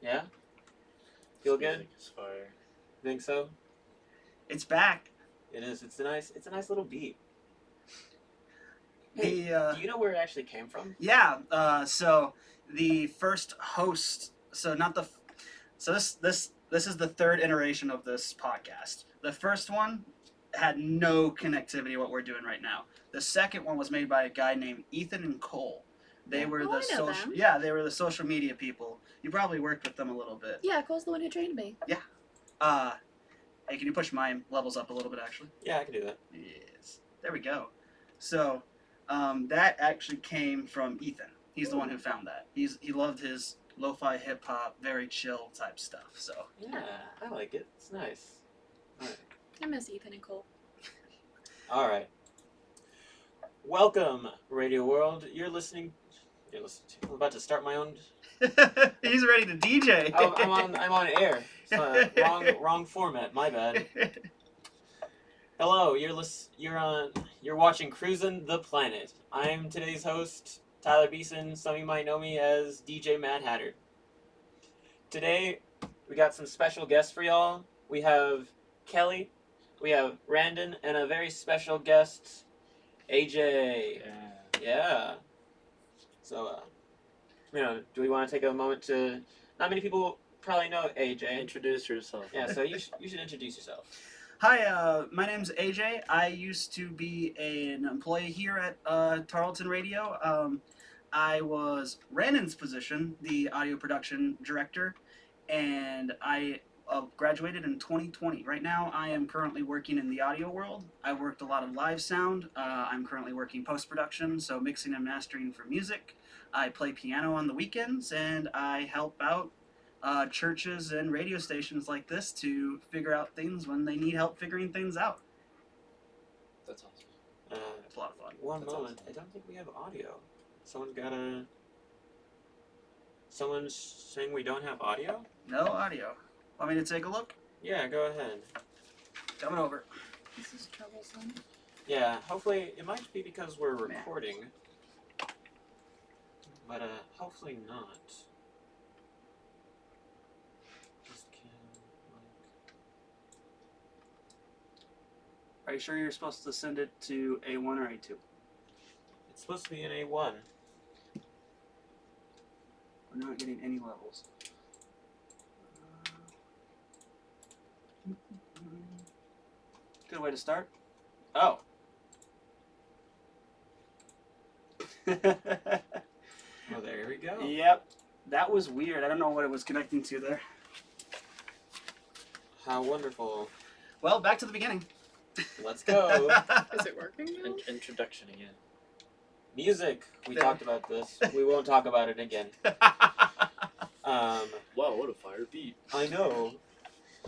Yeah? Feel This good? music is fire. Think so? It's back. It is. It's a nice little beat. Hey, The do you know where it actually came from? yeah. So the first host. So not the. So this is the third iteration of this podcast. The first one had no connectivity to what we're doing right now. The second one was made by a guy named Ethan and Cole. They were I the know social. them. Yeah, they were the social media people. You probably worked with them a little bit. Yeah, Cole's the one who trained me. Hey, can you push my levels up a little bit, actually? Yeah, I can do that. Yes. There we go. So, that actually came from Ethan. He's the one who found that. He loved his lo-fi hip hop, very chill type stuff. So, Yeah, I like it. It's nice. I miss Ethan and Cole. All right. Welcome, Radio World. You're listening to. I'm about to start my own. he's ready to DJ. Oh, I'm on air. Wrong format. My bad. Hello. You're watching Crusin the Planet. I'm today's host, Tyler Beeson. Some of you might know me as DJ Mad Hatter. Today, we got some special guests for y'all. We have Kelly, we have Randon, and a very special guest, AJ. Yeah. So, do we want to take a moment to? Not many people probably know AJ. Introduce yourself. Yeah. So you should introduce yourself. Hi, my name's AJ. I used to be an employee here at Tarleton Radio. I was Randon's position, the audio production director, and I graduated in 2020. Right now, I am currently working in the audio world. I worked a lot of live sound. I'm currently working post-production, so mixing and mastering for music. I play piano on the weekends, and I help out churches and radio stations like this to figure out things when they need help figuring things out. That's awesome. It's a lot of fun. One That's moment. awesome. I don't think we have audio. Someone's saying we don't have audio? No audio. Want me to take a look? Yeah, go ahead. Coming over. This is troublesome. Yeah, hopefully, it might be because we're recording. But, hopefully not. Just can't, Are you sure you're supposed to send it to A1 or A2? It's supposed to be an A1. We're not getting any levels. Good way to start. Oh. Oh, there we go. Yep. That was weird. I don't know what it was connecting to there. How wonderful. Well, back to the beginning. Let's go. Is it working now? Introduction again. Music. We talked about this. We won't talk about it again. Wow, what a fire beat. I know.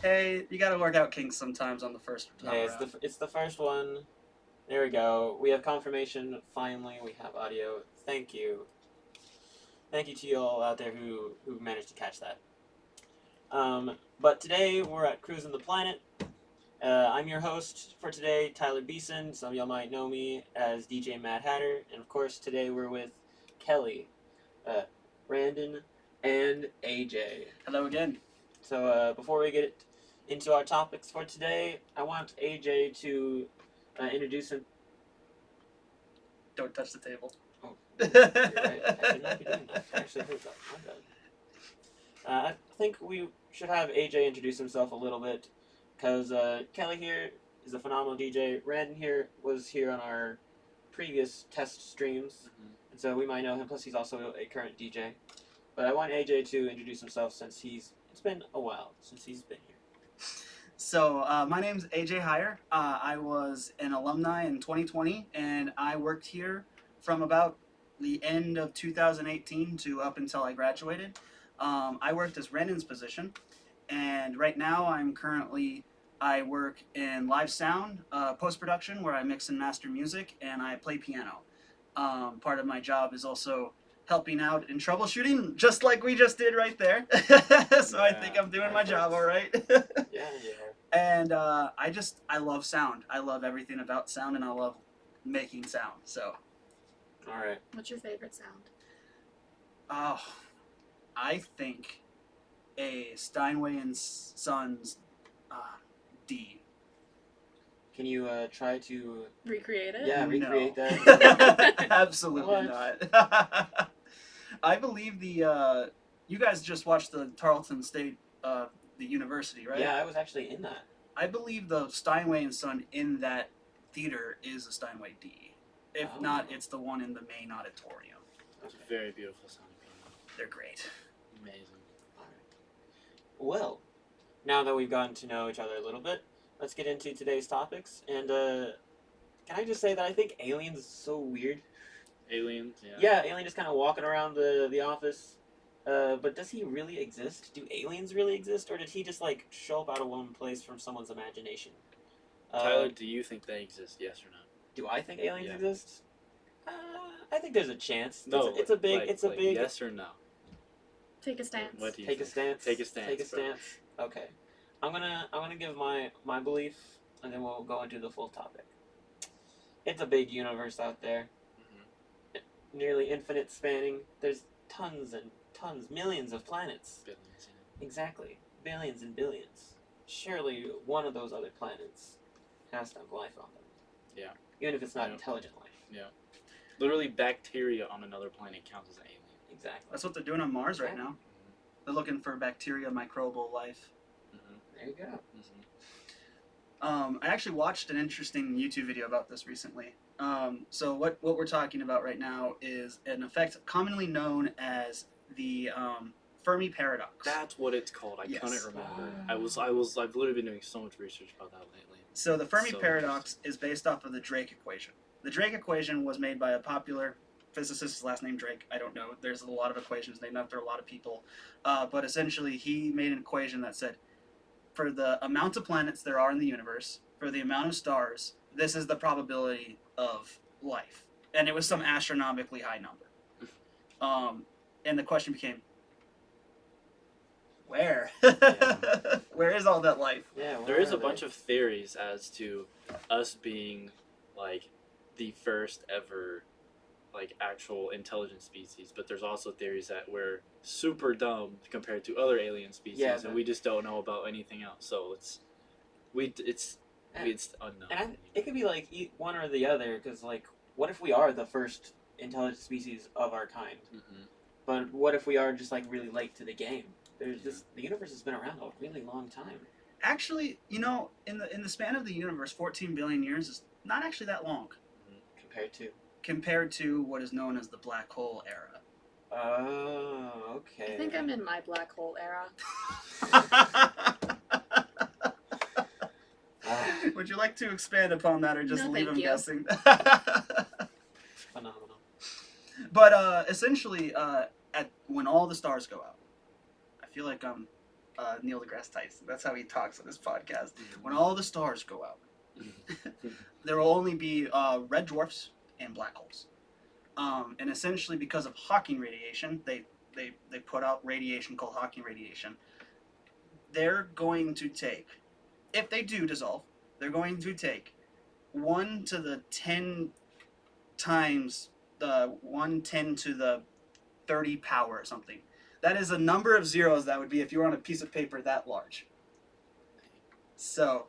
Hey, you gotta work out kinks sometimes on the first time Hey, around. it's the first one. There we go. We have confirmation. Finally, we have audio. Thank you. Thank you to you all out there who managed to catch that. But today we're at Crusin the Planet. I'm your host for today, Tyler Beeson. Some of y'all might know me as DJ Mad Hatter. And of course, today we're with Kelly, Randon, and AJ. Hello again. So before we get into our topics for today, I want AJ to introduce him. Don't touch the table. Oh, you're right. I should not be doing that. I actually heard that. My bad. I think we should have AJ introduce himself a little bit, because Kelly here is a phenomenal DJ. Randon here was here on our previous test streams, and so we might know him. Plus, he's also a current DJ. But I want AJ to introduce himself since it's been a while since he's been here. So, my name's AJ Heyer. I was an alumni in 2020, and I worked here from about the end of 2018 to up until I graduated. I worked as Randon's position, and right now I work in live sound, post-production, where I mix and master music, and I play piano. Part of my job is also helping out in troubleshooting, just like we just did right there. So yeah, I think I'm doing my job all right. Yeah. And I love sound. I love everything about sound, and I love making sound. So. All right. What's your favorite sound? Oh, I think a Steinway and Sons D. Can you try to Recreate it? Yeah, No. recreate that? Absolutely What? not. I believe you guys just watched the Tarleton State, the university, right? Yeah, I was actually in that. I believe the Steinway and Son in that theater is a Steinway D. If Oh. not, it's the one in the main auditorium. It's a very beautiful sounding piano. They're great. Amazing. Well, now that we've gotten to know each other a little bit, let's get into today's topics. And can I just say that I think Aliens is so weird? Aliens, yeah. Yeah, Alien just kind of walking around the office. But does he really exist? Do aliens really exist, or did he just like show up out of one place from someone's imagination? Tyler, do you think they exist? Yes or no? Do I think aliens Yeah. exist? I think there's a chance. No, It's a big. It's a like big. yes or no. Take a stance. What do you Take a think? stance. Take a stance. Take a bro. stance. Okay, I'm gonna give my belief, and then we'll go into the full topic. It's a big universe out there, nearly infinite spanning. There's tons and tons, millions of planets. Billions, yeah. Exactly, billions and billions. Surely one of those other planets has to have life on them. Yeah. Even if it's not Yeah. intelligent life. Literally, bacteria on another planet counts as an alien. Exactly. That's what they're doing on Mars right Yeah. now. They're looking for bacteria, microbial life. There you go. I actually watched an interesting YouTube video about this recently. So what we're talking about right now is an effect commonly known as the Fermi paradox. That's what it's called. I Yes. couldn't remember. I've literally been doing so much research about that lately. So the Fermi So paradox is based off of the Drake equation. The Drake equation was made by a popular physicist, his last name Drake. I don't know. There's a lot of equations named after a lot of people. But essentially, he made an equation that said, for the amount of planets there are in the universe, for the amount of stars, this is the probability of life. And it was some astronomically high number. And the question became, where? Where is all that life? Yeah. There is a bunch of theories as to us being like the first ever like actual intelligent species, but there's also theories that we're super dumb compared to other alien species, Yeah, and we just don't know about anything else. So it's unknown. And it could be like one or the other, because like, what if we are the first intelligent species of our kind? Mm-hmm. But what if we are just like really late to the game? There's just the universe has been around a really long time. Actually, in the span of the universe, 14 billion years is not actually that long Compared to. what is known as the black hole era. Oh, okay. I think I'm in my black hole era. Would you like to expand upon that, or just No, leave thank him you. guessing? Phenomenal. But essentially, when all the stars go out, I feel like I'm Neil deGrasse Tyson. That's how he talks on his podcast. When all the stars go out, there will only be red dwarfs and black holes. And essentially, because of Hawking radiation, they put out radiation called Hawking radiation. They're going to take, if they do dissolve, they're going to take 1 to the 10 times the 110 to the 30 power or something. That is a number of zeros that would be if you were on a piece of paper that large. So,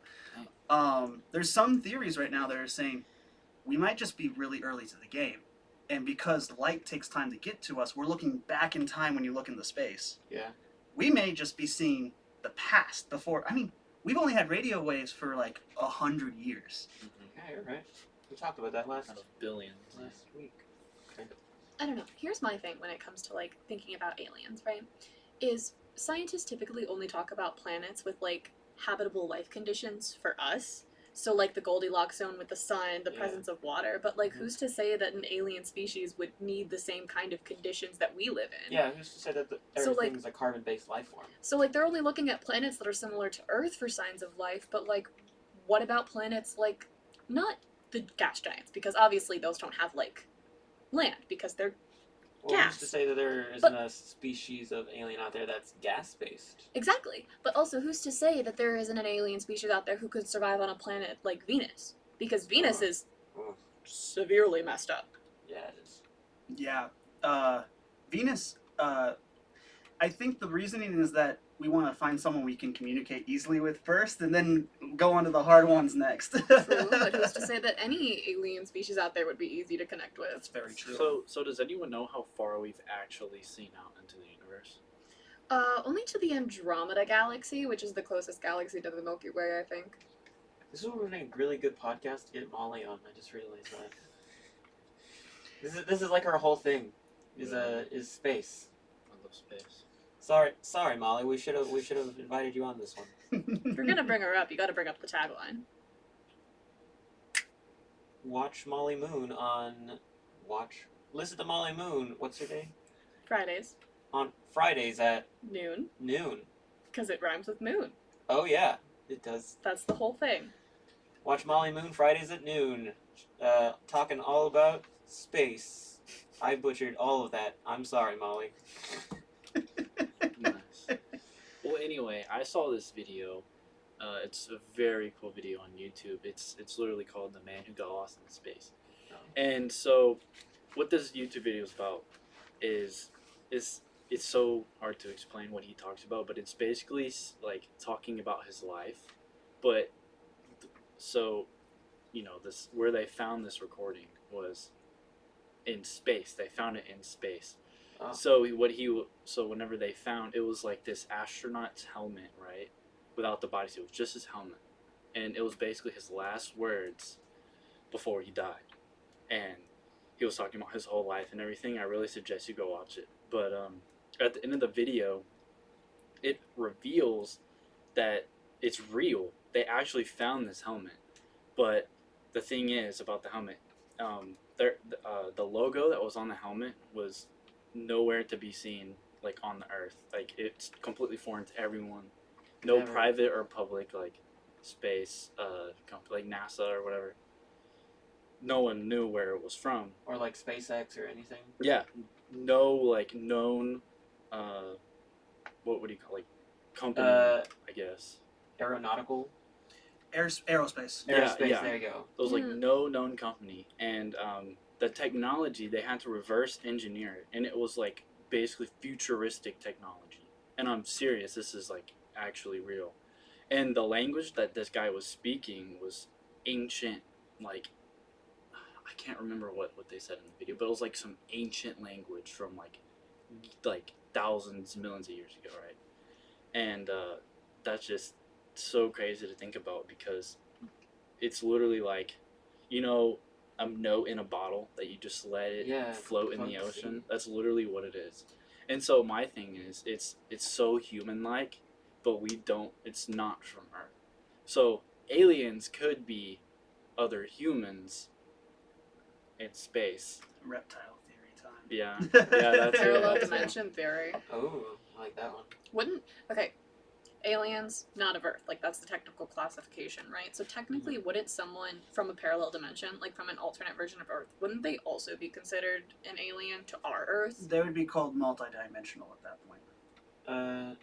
there's some theories right now that are saying we might just be really early to the game. And because light takes time to get to us, we're looking back in time when you look into space. Yeah. We may just be seeing the past before. I mean, we've only had radio waves for like 100 years. Yeah, you're right. We talked about that last Out of billions. week. Okay. I don't know. Here's my thing when it comes to like thinking about aliens, right? Is scientists typically only talk about planets with like habitable life conditions for us. So like the Goldilocks zone with the sun, the presence of water, but like who's to say that an alien species would need the same kind of conditions that we live in? Yeah, who's to say that So, like- everything's a carbon-based life form? So like they're only looking at planets that are similar to Earth for signs of life, but like what about planets like not the gas giants, because obviously those don't have like land because they're Well, who's to gas. say that there isn't a species of alien out there that's gas-based? exactly. But also who's to say that there isn't an alien species out there who could survive on a planet like Venus? Because Venus is Oh. severely messed up. Yeah, it is. Yeah. Venus, I think the reasoning is that we want to find someone we can communicate easily with first, and then go on to the hard ones next. True, but who's to say that any alien species out there would be easy to connect with? That's very true. So does anyone know how far we've actually seen out into the universe? Only to the Andromeda Galaxy, which is the closest galaxy to the Milky Way, I think. This would be a really good podcast to get Molly on. I just realized that. This is like our whole thing. Is space. I love space. Sorry, Molly. We should have invited you on this one. If you're gonna bring her up, you gotta bring up the tagline. Watch Molly Moon on listen to Molly Moon. What's her day? Fridays, On Fridays at noon, noon. because it rhymes with moon. Oh yeah, it does. That's the whole thing. Watch Molly Moon Fridays at noon. Talking all about space. I butchered all of that. I'm sorry, Molly. Nice. Well, anyway, I saw this video. It's a very cool video on YouTube. It's literally called "The Man Who Got Lost in Space." Oh. And so, what this YouTube video is about is it's so hard to explain what he talks about, but it's basically like talking about his life. But so, this where they found this recording was in space. They found it in space. Oh. So whenever they found, it was like this astronaut's helmet, right? Without the bodysuit, just his helmet, and it was basically his last words before he died. And he was talking about his whole life and everything. I really suggest you go watch it. But at the end of the video, it reveals that it's real. They actually found this helmet. But the thing is about the helmet, the logo that was on the helmet was nowhere to be seen, like on the Earth. Like it's completely foreign to everyone. No Never. private or public like space like NASA or whatever. No one knew where it was from. Or like SpaceX or anything. Yeah, no like known. What would you call company? I guess. Aeronautical. Aerospace. Yeah, Aerospace. yeah. There you go. There was like no known company, and the technology they had to reverse engineer it, and it was like basically futuristic technology. And I'm serious, this is like actually real. And the language that this guy was speaking was ancient, like I can't remember what they said in the video, but it was like some ancient language from like thousands, millions of years ago, right? And that's just so crazy to think about because it's literally like, a note in a bottle that you just let it float in the ocean. That's literally what it is. And so my thing is, it's so human-like, but it's not from Earth. So aliens could be other humans in space. Reptile theory time. Yeah, that's Parallel it. dimension theory. Oh, I like that one. Aliens, not of Earth. Like, that's the technical classification, right? So technically, wouldn't someone from a parallel dimension, like from an alternate version of Earth, wouldn't they also be considered an alien to our Earth? They would be called multidimensional at that point.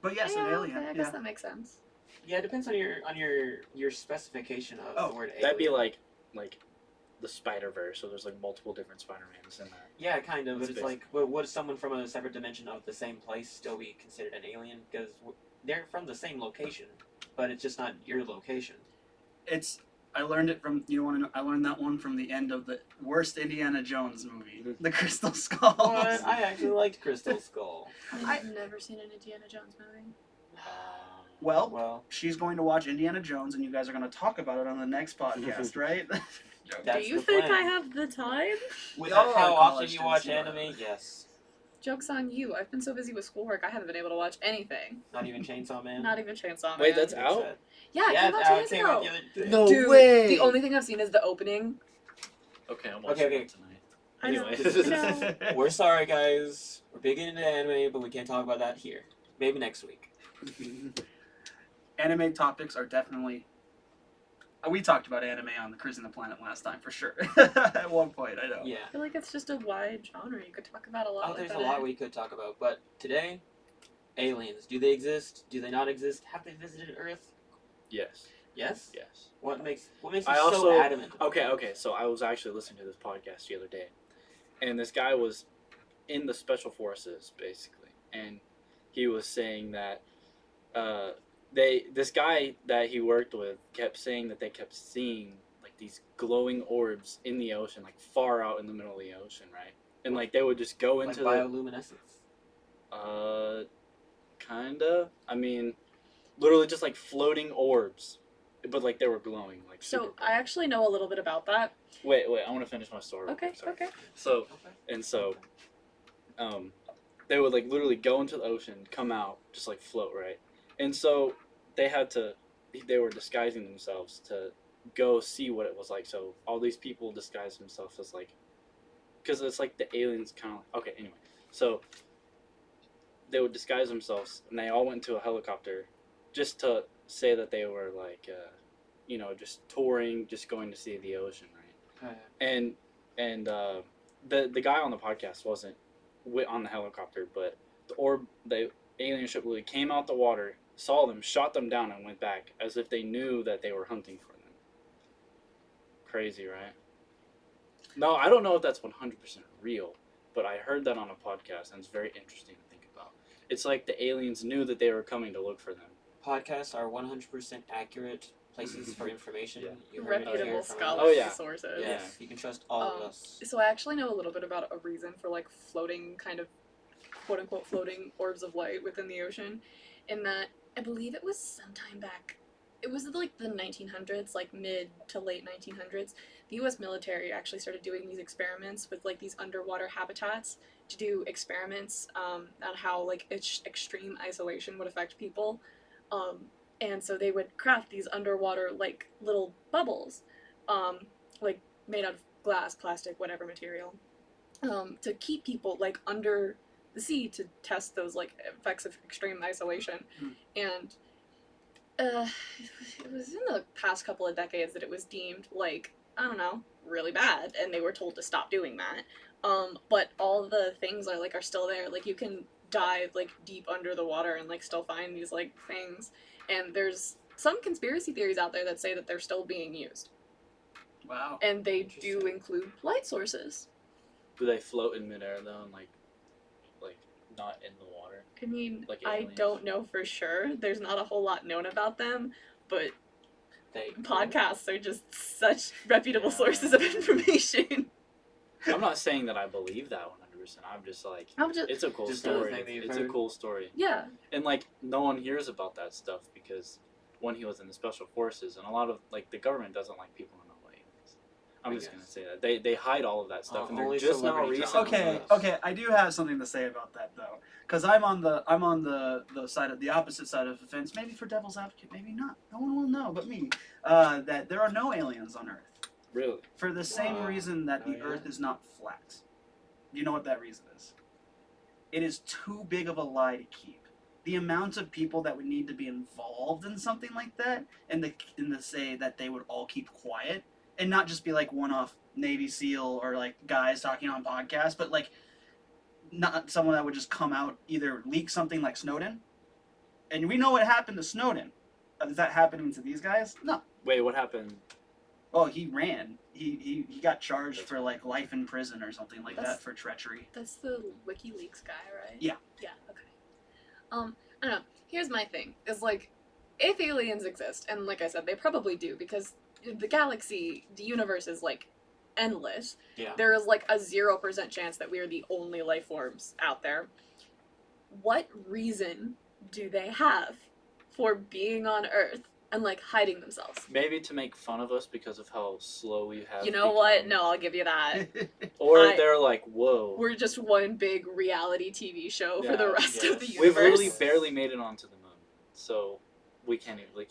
But yes, yeah, an alien. okay, I guess that makes sense. Yeah, it depends on your specification of the word alien. That'd be like the Spider-Verse, so there's like multiple different Spider-Mans in that. Yeah, kind of. But That's it's like, would someone from a separate dimension of the same place still be considered an alien? Because they're from the same location, but it's just not your location. I learned it from, you want to know, I learned that one from the end of the worst Indiana Jones movie, The Crystal Skull. But I actually liked Crystal Skull. I've never seen an Indiana Jones movie. Well, she's going to watch Indiana Jones, and you guys are going to talk about it on the next podcast, right? That's Do you the think plan. I have the time? With We all how are often college you watch students, anime? Yes. Joke's on you. I've been so busy with schoolwork, I haven't been able to watch anything. Not even Chainsaw Man. Not even Chainsaw Man. Wait, that's It's out? sad. Yeah, it Yeah, came it's out 2 out. days It came out ago. the other day. No Dude, way! the only thing I've seen is the opening. Okay, I'm watching Okay. it tonight. I know. Anyway. No. We're sorry, guys. We're big into anime, but we can't talk about that here. Maybe next week. Anime topics are definitely... We talked about anime on the Cruising the Planet last time, for sure. At one point, I know. Yeah. I feel like it's just a wide genre. You could talk about a lot. Oh, like there's that. a lot we could talk about, but today, aliens. Do they exist? Do they not exist? Have they visited Earth? Yes. Yes. Yes. What makes you I so also- adamant? Okay, so I was actually listening to this podcast the other day, and this guy was in the special forces, basically, and he was saying that this guy that he worked with kept saying that they kept seeing like these glowing orbs in the ocean, like far out in the middle of the ocean, right? And like they would just go into bioluminescence. Kinda. I mean, literally just like floating orbs, but like they were glowing, like super. So I actually know a little bit about that. Wait, I want to finish my story. Okay, Sorry. okay. So they would like literally go into the ocean, come out, just like float, right? And so they were disguising themselves to go see what it was like. So all these people disguised themselves as like, because it's like the aliens kind of like, okay, anyway. So they would disguise themselves and they all went into a helicopter just to say that they were like, just touring, just going to see the ocean, right? And the guy on the podcast wasn't on the helicopter, but the alien ship literally came out the water, saw them, shot them down, and went back as if they knew that they were hunting for them. Crazy, right? No, I don't know if that's 100% real, but I heard that on a podcast, and it's very interesting to think about. It's like the aliens knew that they were coming to look for them. Podcasts are 100% accurate places for information. Yeah. You heard it here Reputable from scholarly us. sources. Yeah, you can trust all of us. So I actually know a little bit about a reason for like floating kind of quote unquote floating orbs of light within the ocean, in that I believe it was sometime back. It was like the 1900s, like mid to late 1900s. The U.S. military actually started doing these experiments with like these underwater habitats to do experiments on how like extreme isolation would affect people. And so they would craft these underwater like little bubbles, like made out of glass, plastic, whatever material, to keep people like under the sea to test those like effects of extreme isolation. And it was in the past couple of decades that it was deemed like, I don't know, really bad, and they were told to stop doing that. But all the things are still there. Like you can dive like deep under the water and like still find these like things. And there's some conspiracy theories out there that say that they're still being used. Wow. And they do include light sources. Do they float in midair though, and like not in the water? I mean, Like I aliens? don't know for sure. There's not a whole lot known about them, but podcasts are just such reputable sources of information. I'm not saying that I believe that 100%. I'm just like, it's a cool just another story. thing that you've It's heard. a cool story. Yeah. And like no one hears about that stuff because when he was in the special forces, and a lot of like the government doesn't like people to know aliens. I'm just gonna say that they hide all of that stuff, and they're only just now celebrity recently. drama. Okay. I do have something to say about that though, because I'm on the side of the opposite side of the fence. Maybe for devil's advocate, maybe not. No one will know but me. That there are no aliens on Earth. Really? For the same Wow. reason that Oh, the yeah? Earth is not flat. Do you know what that reason is? It is too big of a lie to keep. The amount of people that would need to be involved in something like that, and to say that they would all keep quiet, and not just be like one-off Navy SEAL or like guys talking on podcasts, but like not someone that would just come out, either leak something like Snowden. And we know what happened to Snowden. Is that happening to these guys? No. Wait, what happened? Oh, he ran. He got charged for like life in prison or something like that for treachery. That's the WikiLeaks guy, right? Yeah. Yeah, okay. I don't know. Here's my thing. Is like, if aliens exist, and like I said, they probably do, because the galaxy, the universe is like endless. Yeah. There is like a 0% chance that we are the only life forms out there. What reason do they have for being on Earth and like hiding themselves? Maybe to make fun of us because of how slow we have. You know what? No, I'll give you that. Or they're like, whoa. We're just one big reality TV show for the rest of the universe. We've literally barely made it onto the moon, so they can't even like.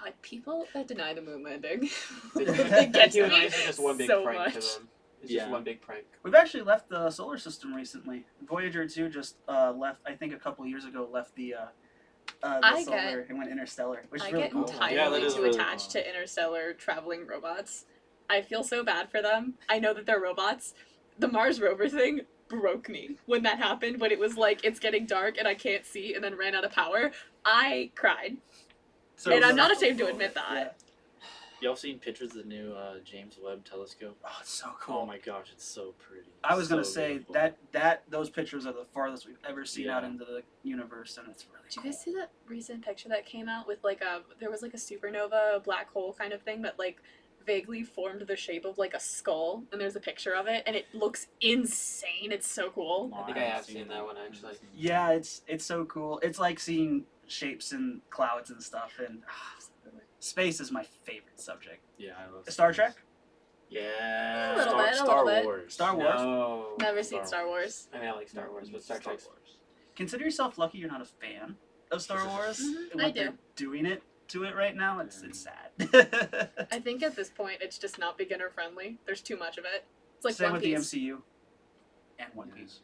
God, people that deny the moon landing. They get to me humanize it just one big so prank much. to them. It's just one big prank. We've actually left the solar system recently. Voyager 2 just left, I think a couple years ago, left the solar and went interstellar, which is I really get cool. entirely that is too really attached cool. to interstellar traveling robots. I feel so bad for them. I know that they're robots. The Mars rover thing broke me when that happened, when it was like, it's getting dark and I can't see, and then ran out of power. I cried. So And I'm not ashamed to admit that. Y'all seen pictures of the new James Webb Telescope? Oh, it's so cool. Oh my gosh, it's so pretty. I was gonna So say beautiful. that those pictures are the farthest we've ever seen out Yeah. into the universe, and it's really Did you cool. guys see that recent picture that came out with like there was like a supernova, a black hole kind of thing that like vaguely formed the shape of like a skull, and there's a picture of it, and it looks insane. It's so cool. I think I have seen that one, actually. Yeah, it's so cool. It's like seeing shapes in clouds and stuff, and space is my favorite subject. Yeah, I love Star Trek? Yeah. A little bit, a Star little bit. Wars. Star Wars? No. Never seen Star Wars. I mean, I like Star Wars, but Star Trek's. Consider yourself lucky you're not a fan of Star Wars. Mhm, and I what do. they're doing it to it right now, it's sad. I think at this point it's just not beginner friendly. There's too much of it. It's like Same One with Piece. the MCU and One Piece.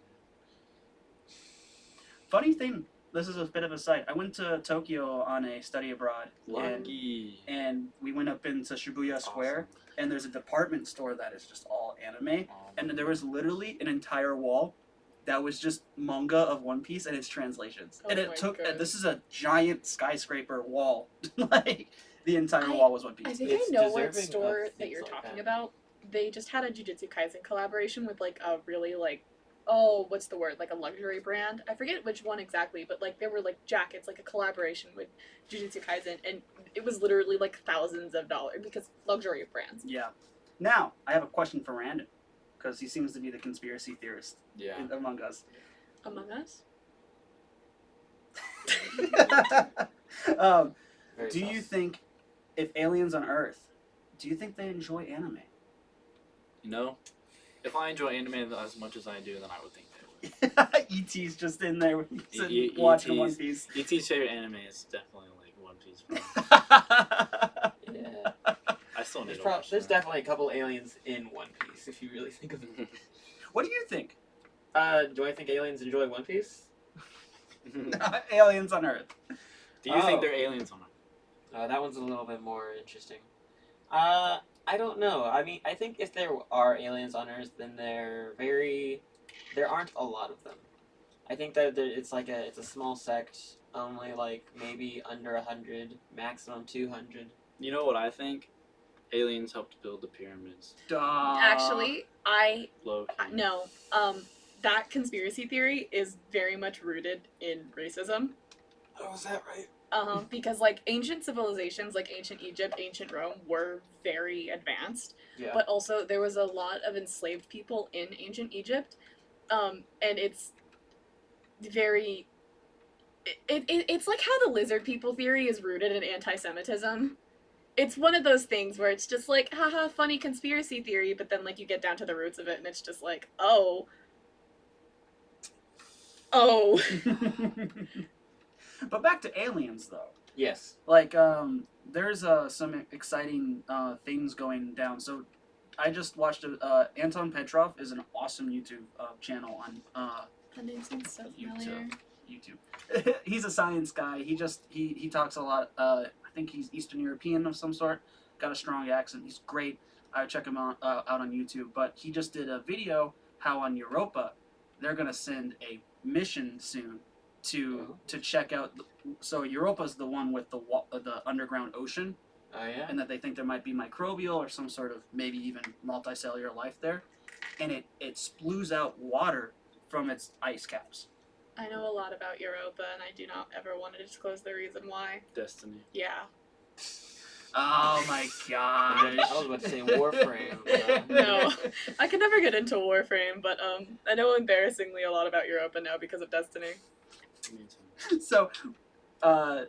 Funny thing, this is a bit of a side. I went to Tokyo on a study abroad, Lucky. and we went up into Shibuya Square, and there's a department store that is just all anime, and there was literally an entire wall that was just manga of One Piece and its translations. Oh And my it took, God. this is a giant skyscraper wall. Like, the entire wall was One I Piece. think It's I know what deserving store of that things you're like talking that. about. They just had a Jujutsu Kaisen collaboration with like a really like, oh, what's the word? Like a luxury brand. I forget which one exactly, but like there were like jackets, like a collaboration with Jujutsu Kaisen, and it was literally like thousands of dollars because luxury brands. Yeah. Now, I have a question for Randon, because he seems to be the conspiracy theorist Yeah. among us. Among Us. Very Do you sus. think, if aliens on Earth, do you think they enjoy anime? You know, if I enjoy anime as much as I do, then I would think they would. E.T.'s just in there E- watching One E.T.'s Piece. E.T.'s favorite anime is definitely like One Piece. For me. Yeah. I still need There's, to watch there's that. definitely a couple aliens in One Piece, if you really think of it. What do you think? Do I think aliens enjoy One Piece? Aliens on Earth. Do you think Oh. they're aliens on Earth? That one's a little bit more interesting. I don't know. I mean, I think if there are aliens on Earth, then there aren't a lot of them. I think that it's a small sect, only like maybe under 100, maximum 200. You know what I think? Aliens helped build the pyramids. Duh. Actually, Low key. no. That conspiracy theory is very much rooted in racism. Oh, is that right? Because like ancient civilizations like ancient Egypt, ancient Rome were very advanced, Yeah. but also there was a lot of enslaved people in ancient Egypt, and it's very it's like how the lizard people theory is rooted in anti-Semitism. It's one of those things where it's just like haha funny conspiracy theory, but then like you get down to the roots of it and it's just like oh But back to aliens, though. Yes. Like, there's some exciting things going down. So, I just watched Anton Petrov is an awesome YouTube channel on that name sounds so familiar. YouTube. He's a science guy. He talks a lot. I think he's Eastern European of some sort. Got a strong accent. He's great. I check him out on YouTube. But he just did a video how on Europa they're gonna send a mission soon to check out. So Europa's the one with the underground ocean, Oh yeah. and that they think there might be microbial or some sort of maybe even multicellular life there, and it splues out water from its ice caps. I know a lot about Europa, and I do not ever want to disclose the reason why. Destiny. Yeah. Oh my I gosh! was about to say Warframe. No, I could never get into Warframe, but I know embarrassingly a lot about Europa now because of Destiny. Me too. So, Yeah,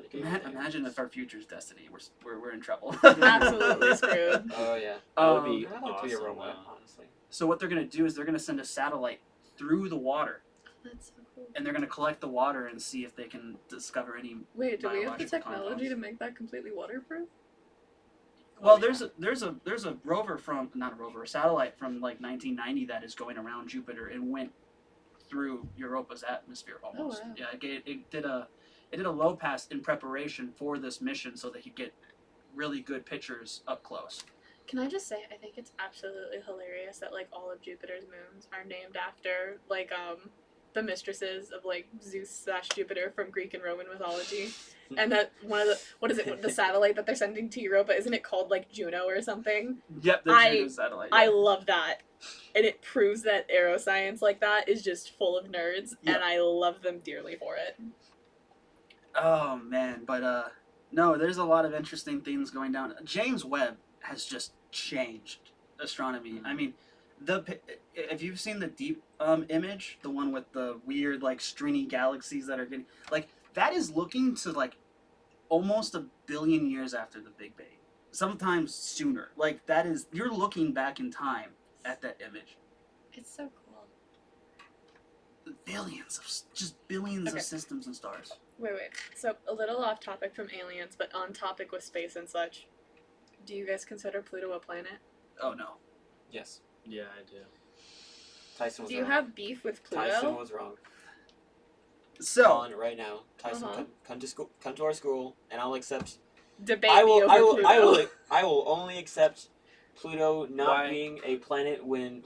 the game is- imagine if our future's Destiny. We're in trouble. Absolutely screwed. Oh yeah. That would be I'd like to be a awesome, robot, though. honestly. So what they're gonna do is they're gonna send a satellite through the water, That's so cool. and they're gonna collect the water and see if they can discover any. Wait, do we have the Biological technology compounds. to make that completely waterproof? Well, yeah. there's a rover a satellite from like 1990 that is going around Jupiter and went through Europa's atmosphere almost. wow. Yeah, it did a low pass in preparation for this mission so they could get really good pictures up close. Can I just say, I think it's absolutely hilarious that like all of Jupiter's moons are named after like the mistresses of like Zeus / Jupiter from Greek and Roman mythology, and that one of the satellite that they're sending to Europa, isn't it called like Juno or something? Yep, the Juno satellite. I yeah. love that, and it proves that aeroscience like that is just full of nerds, Yep. and I love them dearly for it. Oh man, but no, there's a lot of interesting things going down. James Webb has just changed astronomy. I mean, if you've seen the deep image, the one with the weird like stringy galaxies that are getting like that is looking to like almost 1 billion years after the Big Bang, sometimes sooner. Like that is you're looking back in time at that image. It's so cool. Billions Okay. of systems and stars. Wait. So a little off topic from aliens, but on topic with space and such. Do you guys consider Pluto a planet? Oh no. Yes. Yeah, I do. Tyson was Do you wrong. have beef with Pluto? Tyson was wrong. So Calling it right now. Tyson, Uh-huh. come to our school, and I'll accept. Debate I me will. over I will. Pluto. I will only accept Pluto not Why? being a planet when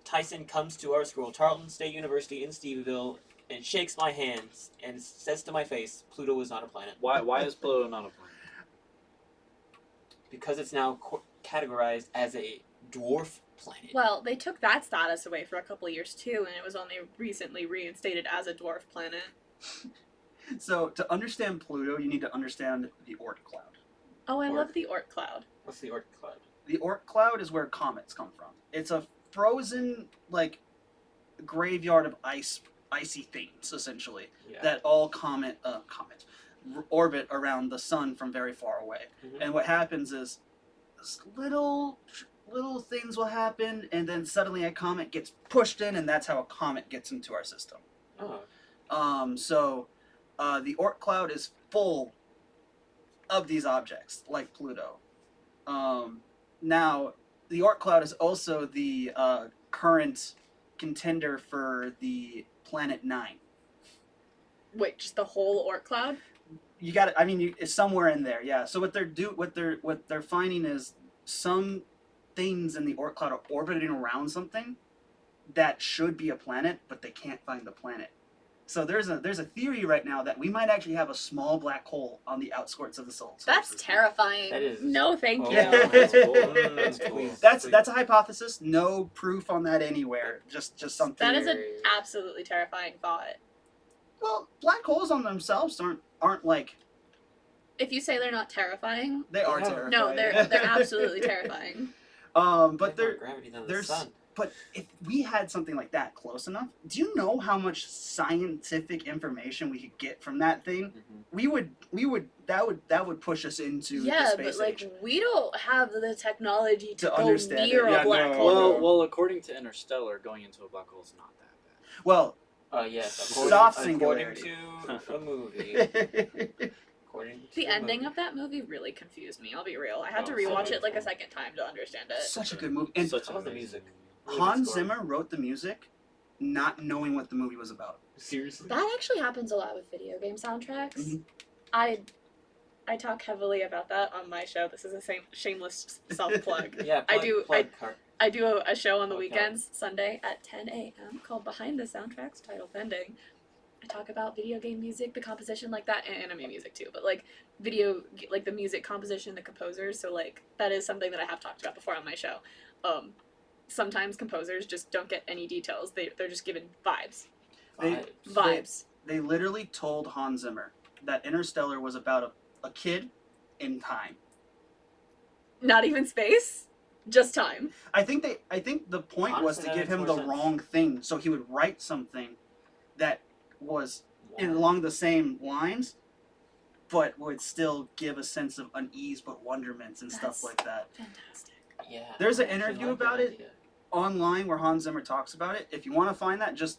Tyson comes to our school, Tarleton State University in Steveville, and shakes my hands and says to my face, "Pluto is not a planet." Why is Pluto not a planet? Because it's now categorized as a dwarf planet. Well, they took that status away for a couple of years too, and it was only recently reinstated as a dwarf planet. So to understand Pluto, you need to understand the Oort cloud. Oh, I Oort. love the Oort cloud. What's the Oort cloud? The Oort cloud is where comets come from. It's a frozen like graveyard of icy things essentially Yeah. that all orbit around the sun from very far away. Mhm. And what happens is this little things will happen, and then suddenly a comet gets pushed in, and that's how a comet gets into our system. Oh. So the Oort cloud is full of these objects, like Pluto. Now, the Oort cloud is also the current contender for the Planet 9. Wait, just the whole Oort cloud? You got it. I mean, it's somewhere in there, yeah. So what they're finding is some things in the Oort cloud are orbiting around something that should be a planet, but they can't find the planet. So there's a theory right now that we might actually have a small black hole on the outskirts of the solar system. That's terrifying. That is- No, thank Oh, you. Yeah. That's cool. That's cool. That's a hypothesis. No proof on that anywhere. Just something. That is an absolutely terrifying thought. Well, black holes on themselves aren't like If you say they're not terrifying, they are Yeah. terrifying. no, they're absolutely terrifying. But They have they're more gravity than the there's- sun. but if we had something like that close enough, do you know how much scientific information we could get from that thing? Mhm. That would push us into Yeah, the but space like age. we don't have the technology to To go understand near it. a Yeah, black no. hole. Well, according to Interstellar, going into a black hole is not that bad. Well, Yes. Soft According singularity. to a movie. According to The a ending movie. of that movie really confused me. I'll be real. I had to Oh, rewatch so it like a beautiful. second time to understand it. such a good movie. And Such I love the amazing music. movie. Really good Hans score. Zimmer wrote the music, not knowing what the movie was about. Seriously. That actually happens a lot with video game soundtracks. Mhm. I talk heavily about that on my show. This is a shameless self plug. Yeah. I do- Cart. I do a show on the Okay. weekends, Sunday at 10 a.m. called Behind the Soundtracks, title pending. I talk about video game music, the composition like that, and anime music too. But like the music composition, the composers. So like that is something that I have talked about before on my show. Sometimes composers just don't get any details. They're just given vibes. They- Vibes. They literally told Hans Zimmer that Interstellar was about a kid in time. Not even space, just time. I think the point was Honestly, to that give makes him more the sense. wrong thing, so he would write something that was Wow. along the same lines, but would still give a sense of unease, but wonderments and That's- stuff like that. Fantastic. Yeah. There's an I actually interview like that about it. idea. Online where Hans Zimmer talks about it. If you want to find that, just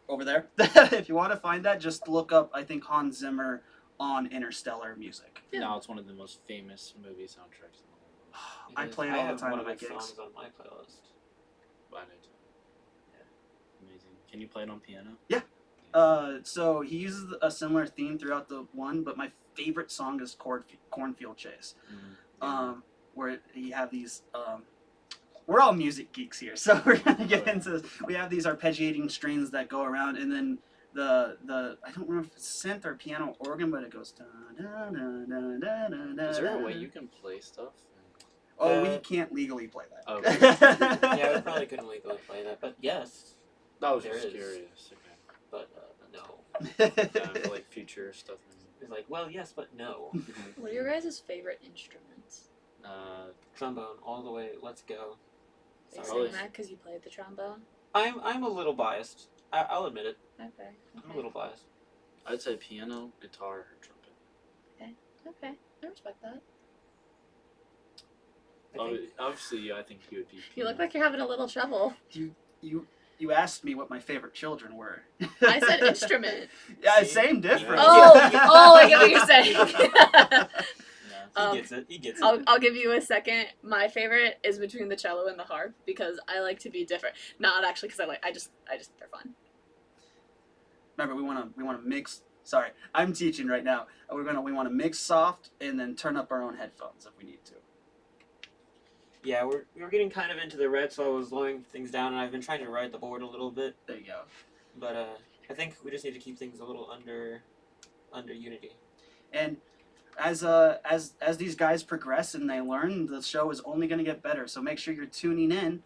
over there. If you want to find that, just look up. I think Hans Zimmer on Interstellar music. Yeah. Now it's one of the most famous movie soundtracks in the whole world. I It is. play it I all the have time one at of my its gigs. songs on my playlist. But I know too. Amazing. Can you play it on piano? Yeah. So he uses a similar theme throughout the one, but my favorite song is Cornfield Chase. Mm-hmm. Where you have these we're all music geeks here, so we're gonna get into this. We have these arpeggiating strings that go around, and then the I don't remember if it's synth or piano organ, but it goes da da da da da da. Is there a way you can play stuff? Oh, we can't legally play that. Okay. Yeah, we probably couldn't legally play that, but yes. I was There just is. curious. Okay. But no. For like future stuff. It's like, well, yes, but no. What are your guys' favorite instruments? Trombone, all the way. Let's go. Are you Sorry. saying that because you played the trombone? I'm a little biased. I'll admit it. Okay. I'm a little biased. I'd say piano, guitar, or trumpet. Okay. I respect that. I think- Obviously, I think you would be. You look like you're having a little trouble. You asked me what my favorite children were. I said instrument. Yeah, See? same difference. Oh, I get what you're saying. Yeah. He gets it. He gets it. I'll give you a second. My favorite is between the cello and the harp because I like to be different. Not actually because I just they're fun. Remember, we want to mix. Sorry, I'm teaching right now. We want to mix soft and then turn up our own headphones if we need to. Yeah, we're getting kind of into the red, so I was slowing things down, and I've been trying to ride the board a little bit. There you go. But I think we just need to keep things a little under unity. And as these guys progress and they learn, the show is only going to get better. So make sure you're tuning in.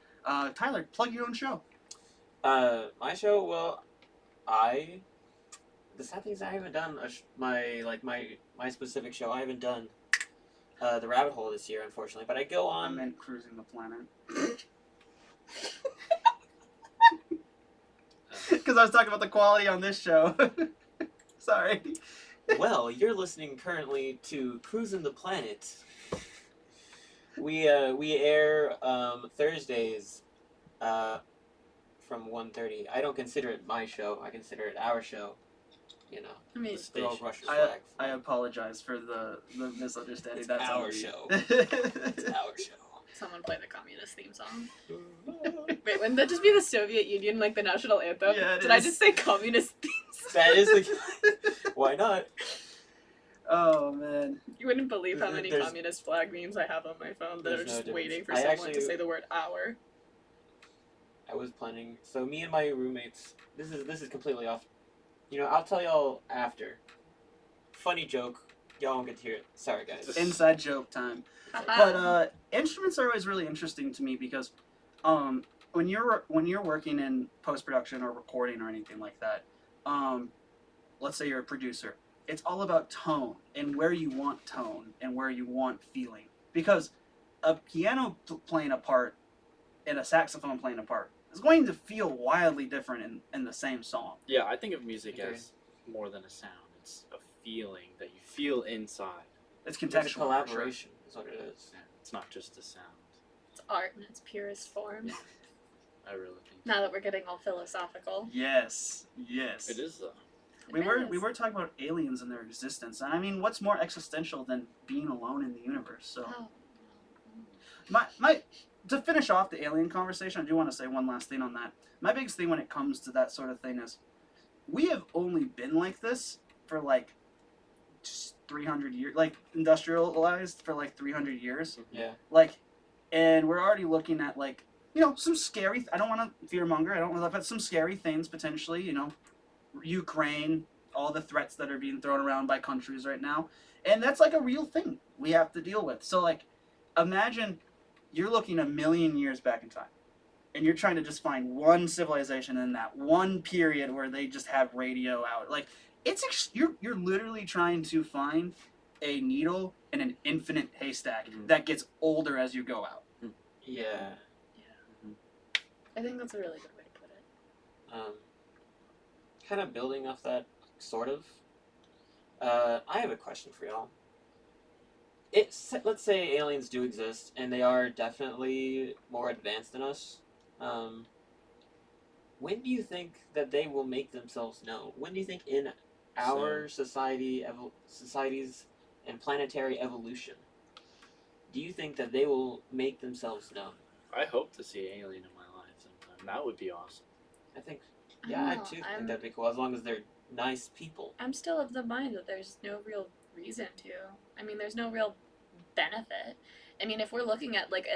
Tyler, plug your own show. My show, well, the sad thing is I haven't done my specific show. I haven't done the Rabbit Hole this year, unfortunately. But I go I on. meant Cruising the Planet. Because I was talking about the quality on this show. Sorry. Well, you're listening currently to Crusin' the Planet. We air Thursdays from 1:30. I don't consider it my show. I consider it our show. You know, I mean, the old Russian I flag. apologize for the misunderstanding. It's That's our on me. show. It's our show. someone play the communist theme song. Wait, wouldn't that just be the Soviet Union, like the national anthem? Yeah, it Did I is. just say communist theme song? That is the. Why not? Oh man. You wouldn't believe how many There's- communist flag memes I have on my phone that are There's no just difference. waiting for I someone to actually- say the word "our." I was planning. So me and my roommates. This is completely off. You know, I'll tell y'all after. Funny joke. Y'all won't get to hear it. Sorry, guys. Inside joke time. But instruments are always really interesting to me because when you're working in post production or recording or anything like that, let's say you're a producer, it's all about tone and where you want tone and where you want feeling. Because a piano playing a part and a saxophone playing a part is going to feel wildly different in the same song. Yeah, I think of music Okay. as more than a sound. It's a feeling that you feel inside. It's It's contextual. collaboration is what it is. Yeah, it's not just a sound. It's art in its purest form. Yeah. I really think Now that we're getting all philosophical. Yes. Yes. it is though. We It is. were talking about aliens and their existence, and I mean, what's more existential than being alone in the universe? So, Oh. my to finish off the alien conversation, I do want to say one last thing on that. My biggest thing when it comes to that sort of thing is, we have only been like this for like just 300 years, like industrialized for like 300 years, Yeah. like, and we're already looking at like, you know, some scary. I don't want to fearmonger. I don't want to, but some scary things potentially. You know, Ukraine, all the threats that are being thrown around by countries right now, and that's like a real thing we have to deal with. So like, imagine you're looking a million years back in time, and you're trying to just find one civilization in that one period where they just have radio out. Like, you're literally trying to find a needle in an infinite haystack that gets older as you go out. Yeah. I think that's a really good way to put it. Kind of building off that, sort of. I have a question for y'all. Let's say aliens do exist, and they are definitely more advanced than us. When do you think that they will make themselves known? When do you think in our societies and planetary evolution, do you think that they will make themselves known? I hope to see an alien in my life sometime. That would be awesome. I think, I yeah, I don't too know, think that'd be cool, as long as they're nice people. I'm still of the mind that there's no real reason to. I mean, there's no real benefit. I mean, if we're looking at like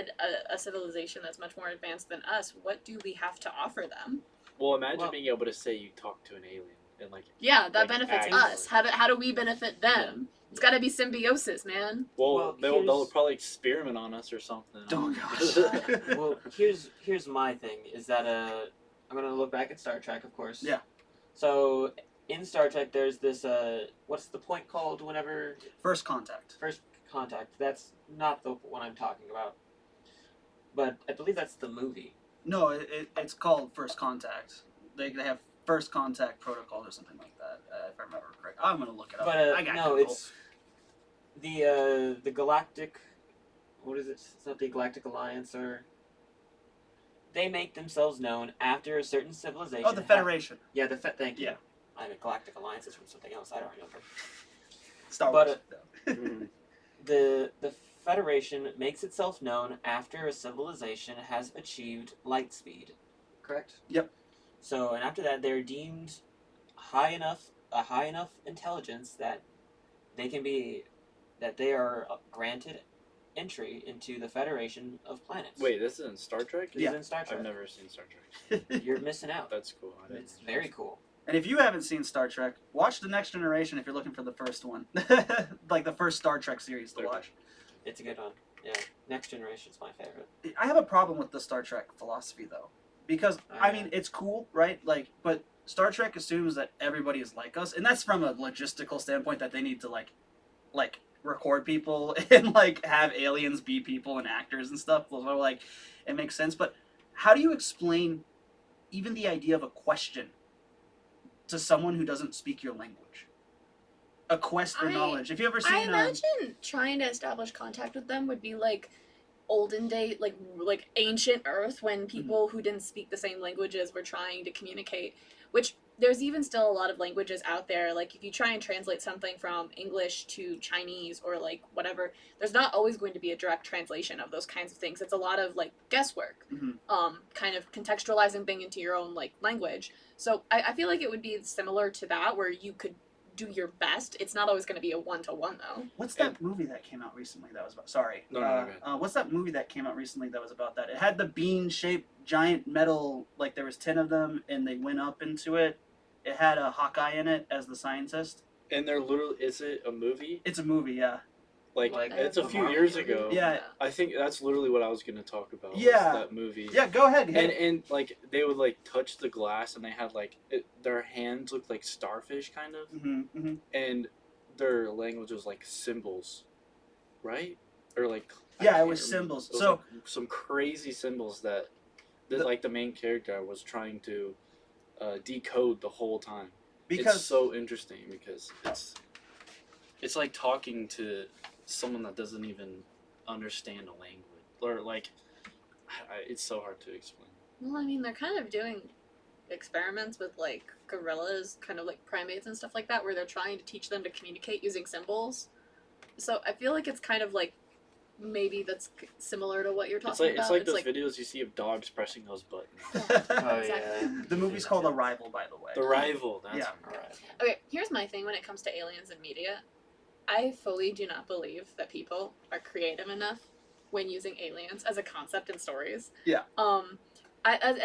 a civilization that's much more advanced than us, what do we have to offer them? Well, imagine Well- being able to say you talk to an alien and like. Yeah, that Like, benefits actually. us. How do we benefit them? It's got to be symbiosis, man. Well, Well, they'll here's- probably experiment on us or something. Oh, I gosh. Well, here's my thing is that I'm gonna look back at Star Trek, of course. Yeah. So in Star Trek, there's this what's the point called whenever First contact. first contact? That's not the one I'm talking about. But I believe that's the movie. No, it's called First Contact. They have First Contact protocols or something like that, if I remember correct. I'm gonna look it up. But I got no, Google. it's the Galactic. What is it? It's not the Galactic Alliance, or they make themselves known after a certain civilization. Oh, the Federation. Yeah, thank you. Yeah. I mean, Galactic Alliance is from something else. I don't remember. Star But, Wars. Mhm. The Federation makes itself known after a civilization has achieved light speed. Correct. Yep. So, and after that, they're deemed high enough intelligence that they are granted entry into the Federation of Planets. Wait, this is in Star Trek? This Yeah. is in Star Trek. I've never seen Star Trek. You're missing out. That's cool. I didn't It's know. very cool. And if you haven't seen Star Trek, watch The Next Generation if you're looking for the first one. Like the first Star Trek series to Okay. watch. It's a good one. Yeah. Next Generation's my favorite. I have a problem with the Star Trek philosophy though. Because I Yeah. mean it's cool, right? Like but Star Trek assumes that everybody is like us, and that's from a logistical standpoint that they need to like record people and like have aliens be people and actors and stuff. So like it makes sense, but how do you explain even the idea of a question to someone who doesn't speak your language? A quest for I- knowledge. If you ever seen I imagine trying to establish contact with them would be like olden day, like ancient Earth, when people who didn't speak the same languages were trying to communicate. Which there's even still a lot of languages out there. Like if you try and translate something from English to Chinese or like whatever, there's not always going to be a direct translation of those kinds of things. It's a lot of like guesswork, Mhm. kind of contextualizing thing into your own like language. So I feel like it would be similar to that, where you could do your best. It's not always going to be a one-to-one though. What's that movie that came out recently that was about? Sorry. No, go ahead. What's that movie that came out recently that was about that? It had the bean-shaped giant metal, like there was 10 of them, and they went up into it. It had a Hawkeye in it as the scientist. And they're literally, is it a movie? It's a movie, yeah. Like, Like it's a the few Marvel years movie? ago. Yeah. I think that's literally what I was going to talk about. Yeah. Was that movie. Yeah, go ahead. hit And it. and like they would like touch the glass and they had like their hands looked like starfish kind of, Mhm, mhm. and their language was like symbols, right? Or like I Yeah, it can't was remember. symbols. It was, So- like, some crazy symbols that like the main character was trying to decode the whole time. Because It's so interesting because it's like talking to someone that doesn't even understand a language, or like it's so hard to explain. Well, I mean, they're kind of doing experiments with like gorillas, kind of like primates and stuff like that, where they're trying to teach them to communicate using symbols. So I feel like it's kind of like maybe that's similar to what you're talking It's about. like those videos you see of dogs pressing those buttons. Oh Exactly. yeah. the movie's called Arrival, by the way. The Rival. That's Yeah. All right. Okay, here's my thing when it comes to aliens and media. I fully do not believe that people are creative enough when using aliens as a concept in stories. Yeah. And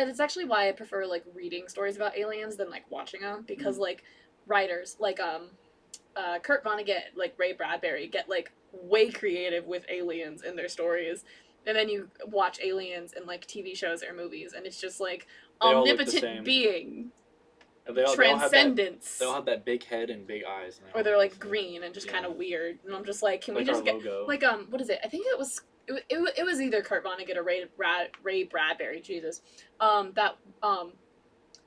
it's actually why I prefer like reading stories about aliens than like watching them, because like writers like Kurt Vonnegut, like Ray Bradbury, get like way creative with aliens in their stories, and then you watch aliens in like TV shows or movies, and it's just like They all look the omnipotent same. being, And they all have that. transcendence. They all have that big head and big eyes. And Or they're all like look the same. green and just Yeah. kind of weird, and I'm just like, can Like we just our get logo. like what is it? I think it was either Kurt Vonnegut or Ray Bradbury, Jesus, that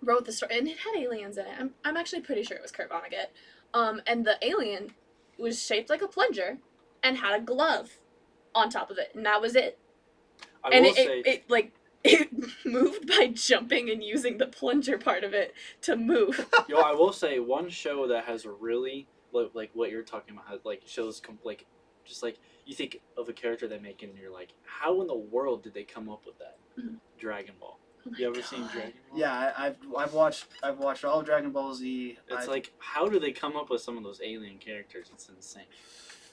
wrote the story, and it had aliens in it. I'm actually pretty sure it was Kurt Vonnegut, and the alien was shaped like a plunger and had a glove on top of it, and that was it. I And will it, say, it like it moved by jumping and using the plunger part of it to move. I will say one show that has a really like what you're talking about, has, like shows like just like you think of a character they make and you're like, how in the world did they come up with that? Mhm. Dragon Ball. Oh my You ever seen God. Dragon Ball? Yeah, I've watched all of Dragon Ball Z. It's like, how do they come up with some of those alien characters? It's insane.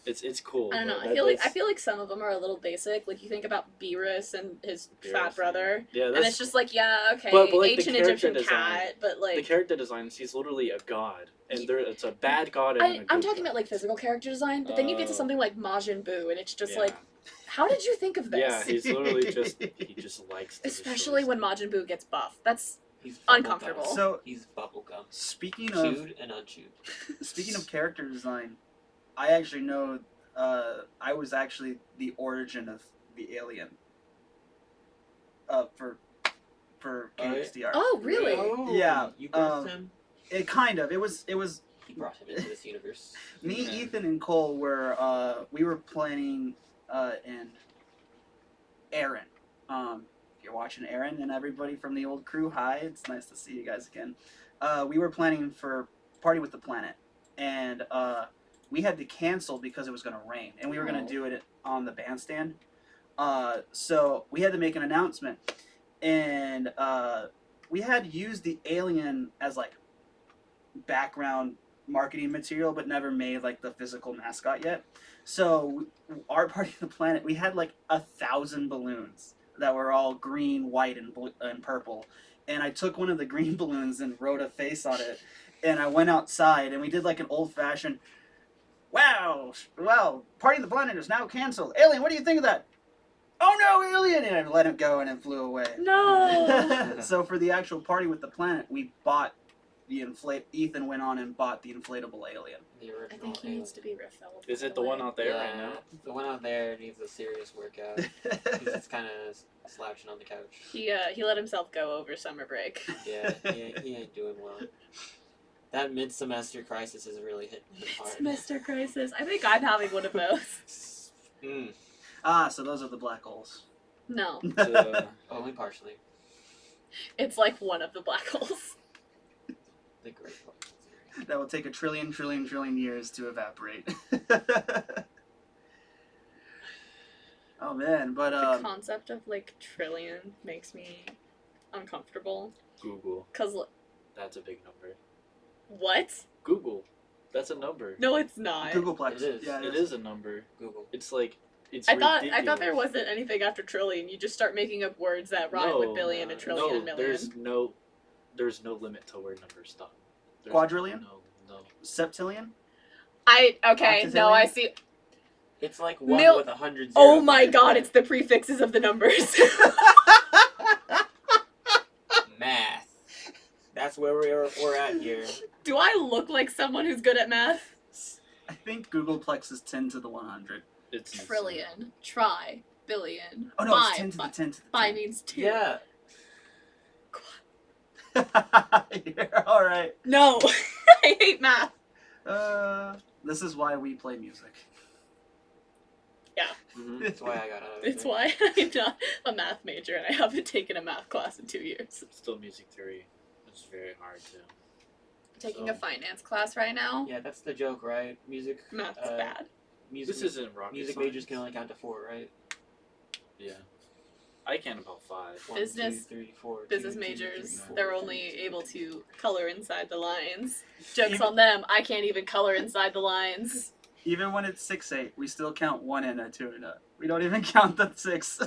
It's cool. I don't know. but I feel like some of them are a little basic. Like you think about Beerus and his fat Beerus, brother, Yeah, and that's it's just like, yeah, okay, But, like, the ancient character Egyptian design- cat, but like the character designs. He's literally a god, and it's a bad god and a good I'm talking god. about like physical character design, but then you get to Oh. something like Majin Buu, and it's just Yeah. like, how did you think of this? Yeah, he's literally he just likes to Especially destroy when Majin Buu gets buff. That's He's uncomfortable. bubblegum. So He's bubblegum. speaking of Chewed and unchewed. speaking of character design, I actually know I was actually the origin of the alien. For KXDR. Oh, really? Oh, Yeah, You birthed him. It kind of. It was He brought him into this universe. me, Yeah. Ethan, and Cole were we were planning in Aaron. If you're watching Aaron and everybody from the old crew, hi, it's nice to see you guys again. We were planning for Party with the Planet, and we had to cancel because it was going to rain, and we were going Oh. to do it on the bandstand. So we had to make an announcement, and we had used the alien as like background marketing material, but never made like the physical mascot yet. So our Party of the Planet, we had like 1,000 balloons that were all green, white, and blue, and purple. And I took one of the green balloons and wrote a face on it. And I went outside and we did like an old-fashioned, wow, Party of the Planet is now canceled. Alien, what do you think of that? Oh no, alien! And I let it go and it flew away. No. So for the actual Party with the Planet, we bought the Ethan went on and bought the inflatable alien. The I original think he alien. needs to be refilled. Is by it the one out there Yeah, right now? the one out there needs a serious workout. He's just kind of slouching on the couch. He let himself go over summer break. Yeah, he ain't doing well. That mid-semester crisis is really hitting him hard. Semester crisis. I think I'm having one of those. Mm, So those are the black holes. No, only partially. it's like one of the black holes. The great part. That will take a trillion years to evaporate. Oh man, but The concept of like trillion makes me uncomfortable. Google. Cause That's a big number. what? Google. That's a number. No, it's not. Googleplex. It is. Yeah, It is a number. Google. It's like it's. I thought ridiculous. there wasn't anything after trillion. You just start making up words that rhyme with billion and trillion no, and million. there's no limit to where numbers stop. There's Quadrillion? No. Septillion. Okay, no, I see. It's like one Mil- with 100 zeros. Oh my god, it's the prefixes of the numbers. Math. That's where we're at here. Do I look like someone who's good at math? I think Googleplex is 10 to the 100. It's insane. Trillion, try, billion. Oh no, pi. it's 10 to the 10 to the 10. Pi means two. Yeah. You're all right. No, I hate math. This is why we play music. Mhm. That's why I got out of it. It's why I'm not a math major and I haven't taken a math class in 2 years. Still music theory. It's very hard to. Taking So- a finance class right now. Yeah, that's the joke, right? Music. Math's uh, bad. Music. This isn't rocket Music science. majors can only count to 4, right? Yeah. I can about 5. 1, Business- 2, 3, 4. Business 2, 2, majors, 3, 4, they're 2, only 2, able 4. to color inside the lines. Joke's Even- on them. I can't even color inside the lines. Even when it's 6/8, we still count 1 and a 2 and a. We don't even count the 6.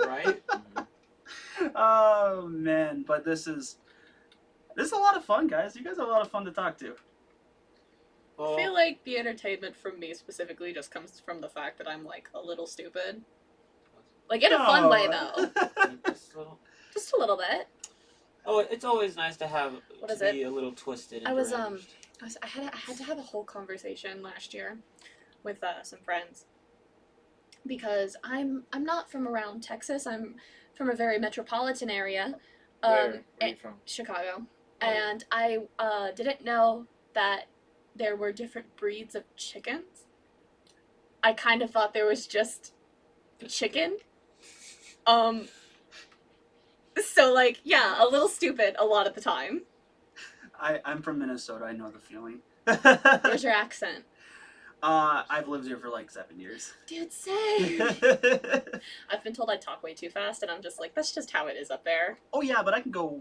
Right? Mhm. Oh man, but this is a lot of fun, guys. You guys are a lot of fun to talk to. Well, I feel like the entertainment from me specifically just comes from the fact that I'm like a little stupid. Like in a fun way though. just a little- Just a little bit. Oh, it's always nice to have What to is it? be a little twisted. And I was deranged. I had to have a whole conversation last year with some friends because I'm not from around Texas. I'm from a very metropolitan area, Where are and- you from? Chicago, Oh. and I didn't know that there were different breeds of chickens. I kind of thought there was just chicken. So like yeah, a little stupid a lot of the time. I'm from Minnesota. I know the feeling. Where's your accent? I've lived here for like 7 years. Dude, same. I've been told I talk way too fast, and I'm just like, that's just how it is up there. Oh yeah, but I can go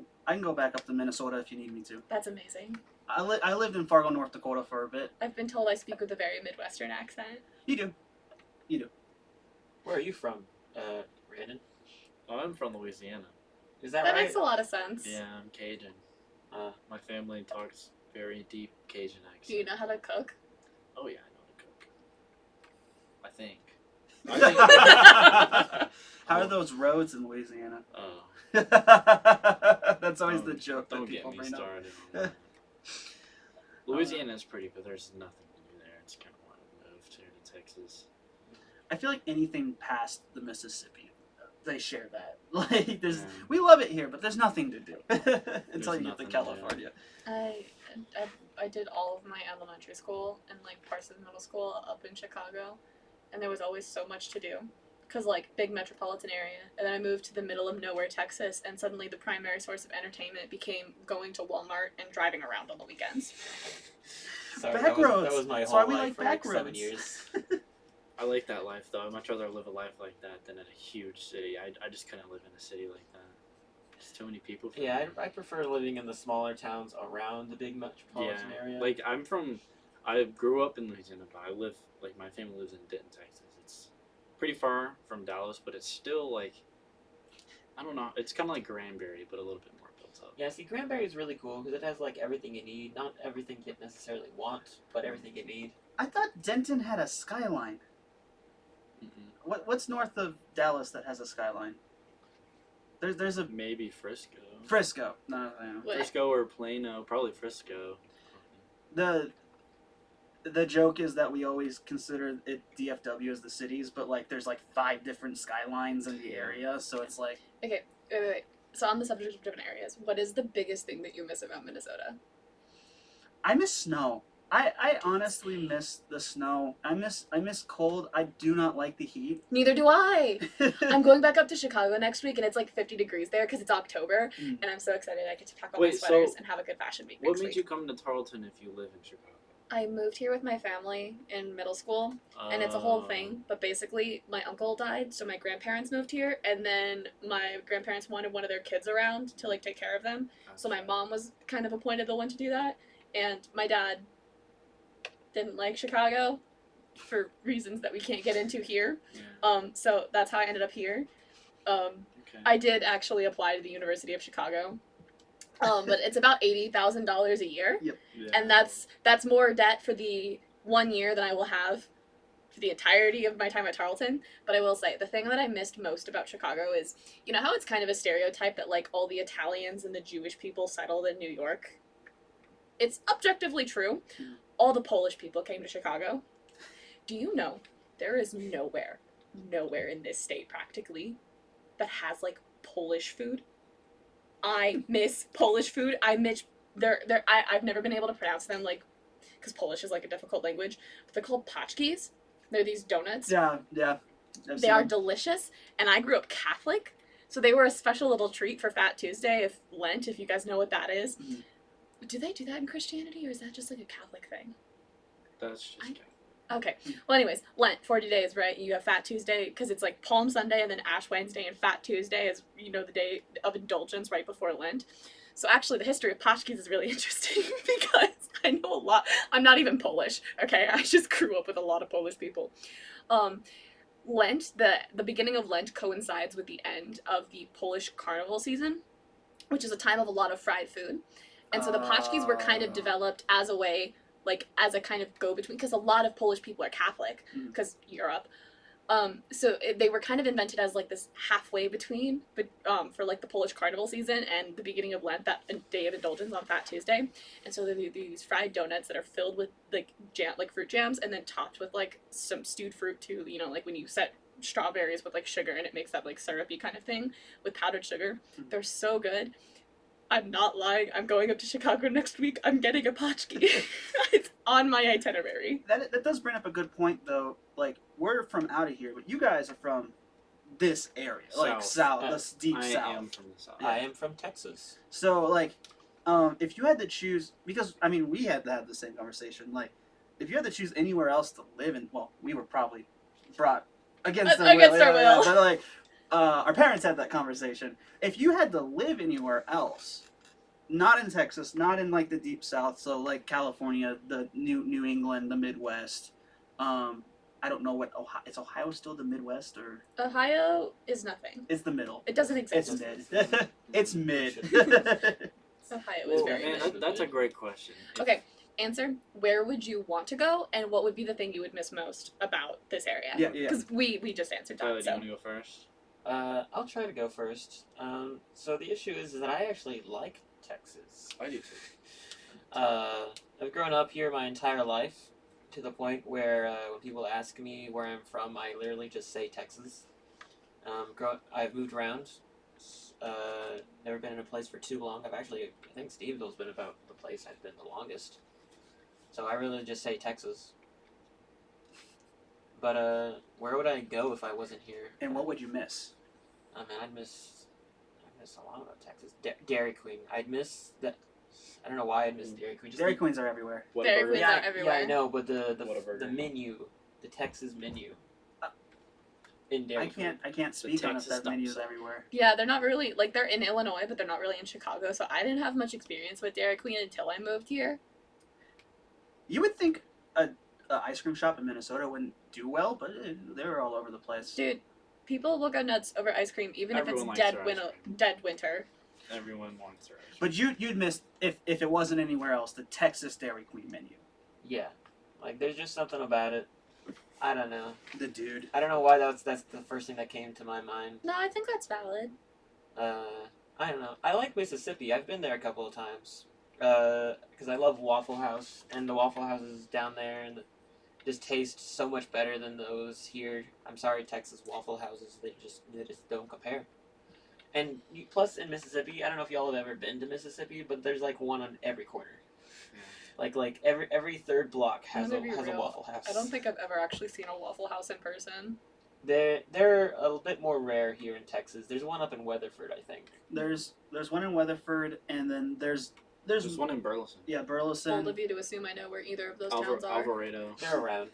back up to Minnesota if you need me to. That's amazing. I lived in Fargo, North Dakota for a bit. I've been told I speak with a very Midwestern accent. You do. Where are you from, Brandon? Oh, I'm from Louisiana. Is that That right? makes a lot of sense. Yeah, I'm Cajun. Uh, My family talks very deep Cajun accent. Do you know how to cook? Oh yeah, I know how to cook. I think. How are those roads in Louisiana? Oh, That's always the joke that don't get people me bring up. started on that. Louisiana's pretty, but there's nothing to do there. It's kind of why I moved here to Texas. I feel like anything past the Mississippi, they share that. Like, we love it here, but there's nothing to do until you get to nothing to do. California. I did all of my elementary school and like parts of middle school up in Chicago, and there was always so much to do, cause like big metropolitan area. And then I moved to the middle of nowhere, Texas, and suddenly the primary source of entertainment became going to Walmart and driving around on the weekends. sorry, Back that roads. was my That's whole why we life like for back 7 roads. years. I like that life though. I'd much rather live a life like that than in a huge city. I just couldn't live in a city like that. There's too many people. For Yeah, me. I prefer living in the smaller towns around the big metropolitan area. Like I grew up in Louisiana, but my family lives in Denton, Texas. It's pretty far from Dallas, but it's still like, I don't know. It's kind of like Granbury, but a little bit more built up. Yeah, see, Granbury is really cool because it has like everything you need. Not everything you necessarily want, but everything you need. I thought Denton had a skyline. What's north of Dallas that has a skyline? There's a Maybe Frisco. Frisco. No. What? Frisco or Plano, probably Frisco. The joke is that we always consider it DFW as the cities, but like there's like 5 different skylines in the area, so it's like Okay, wait. So on the subject of different areas, what is the biggest thing that you miss about Minnesota? I miss snow. I honestly miss the snow. I miss cold. I do not like the heat. Neither do I. I'm going back up to Chicago next week, and it's like 50 degrees there because it's October, Mm. and I'm so excited I get to pack all Wait, my so sweaters and have a good fashion week What next made week. you come to Tarleton if you live in Chicago? I moved here with my family in middle school, and it's a whole thing. But basically, my uncle died, so my grandparents moved here, and then my grandparents wanted one of their kids around to like take care of them. So my mom was kind of appointed the one to do that, and my dad didn't like Chicago for reasons that we can't get into here. Yeah. So that's how I ended up here. Okay. I did actually apply to the University of Chicago. But it's about $80,000 a year, Yeah. and that's more debt for the 1 year than I will have for the entirety of my time at Tarleton. But I will say the thing that I missed most about Chicago is, you know how it's kind of a stereotype that like all the Italians and the Jewish people settled in New York. It's objectively true. All the Polish people came to Chicago. Do you know there is nowhere in this state practically that has like Polish food? I miss Polish food. I've never been able to pronounce them, like, because Polish is like a difficult language. But they're called paczkis. They're these donuts. Yeah. They are delicious, and I grew up Catholic, so they were a special little treat for Fat Tuesday, Lent, if you guys know what that is. Mhm. Do they do that in Christianity, or is that just like a Catholic thing? That's just Catholic. Okay. Well, anyways, Lent, 40 days, right? You have Fat Tuesday, because it's like Palm Sunday and then Ash Wednesday, and Fat Tuesday is, you know, the day of indulgence right before Lent. So actually, the history of paczkis is really interesting because I know a lot. I'm not even Polish, okay? I just grew up with a lot of Polish people. Lent, the beginning of Lent coincides with the end of the Polish carnival season, which is a time of a lot of fried food. And so the paczkis were kind of developed as a way, like as a kind of go-between, because a lot of Polish people are Catholic, because Europe. So they were kind of invented as like this halfway between, but for like the Polish carnival season and the beginning of Lent, that day of indulgence on Fat Tuesday. And so they're these fried donuts that are filled with like jam, like fruit jams, and then topped with like some stewed fruit too. You know, like when you set strawberries with like sugar and it makes that like syrupy kind of thing with powdered sugar. They're so good. I'm not lying. I'm going up to Chicago next week. I'm getting a paczki. It's on my itinerary. That does bring up a good point, though. Like, we're from out of here, but you guys are from this area, like south, this deep south. I am from the south. I am from Texas. So, like, if you had to choose, because I mean, we had to have the same conversation. Like, if you had to choose anywhere else to live in, well, we were probably brought against our will. will. But like, our parents had that conversation. If you had to live anywhere else, not in Texas, not in like the deep south, so like California, the New England, the Midwest. I don't know what Ohio. Is Ohio still the Midwest or Ohio is nothing. it's the middle? It doesn't It's exist. mid. It's mid. Ohio is Well, very Man, mid. that's a great question. Okay, answer. Where would you want to go, and what would be the thing you would miss most about this area? Yeah. Because we just answered Tyler, that. do you So want to go first? I'll try to go first. So the issue is that I actually like Texas. I do too. I've grown up here my entire life, to the point where when people ask me where I'm from, I literally just say Texas. I've moved around. Never been in a place for too long. I think Steveville's been about the place I've been the longest. So I really just say Texas. But where would I go if I wasn't here? And what would you miss? I mean, I'd miss a lot about Texas. Dairy Queen. I'd miss that. I don't know why I'd miss Dairy Queen. Dairy Queens are everywhere. Dairy Queens Yeah, are everywhere. yeah, I know, but the Whataburger. menu, the Texas menu. In Dairy Queen. I can't speak on if Texas that menu's dumps. everywhere. Yeah, they're not really like they're in Illinois, but they're not really in Chicago. So I didn't have much experience with Dairy Queen until I moved here. You would think a ice cream shop in Minnesota wouldn't do well, but they're all over the place. Dude, people will go nuts over ice cream, even Everyone if likes it's dead their ice winter. cream. Dead winter. Everyone wants their ice cream. But you'd miss if it wasn't anywhere else the Texas Dairy Queen menu. Yeah, like there's just something about it. I don't know. The dude. I don't know why that's the first thing that came to my mind. No, I think that's valid. I don't know. I like Mississippi. I've been there a couple of times. Because I love Waffle House, and the Waffle Houses down there and just taste so much better than those here. I'm sorry, Texas Waffle Houses. They just don't compare. And plus in Mississippi, I don't know if y'all have ever been to Mississippi, but there's like one on every corner. Like every third block has I'm gonna be a real. Waffle House. I don't think I've ever actually seen a Waffle House in person. They're a bit more rare here in Texas. There's one up in Weatherford, I think. There's one in Weatherford, and then there's There's one in Burleson. yeah, Burleson. Bold of you to assume I know where either of those towns are. Alvarado. They're around.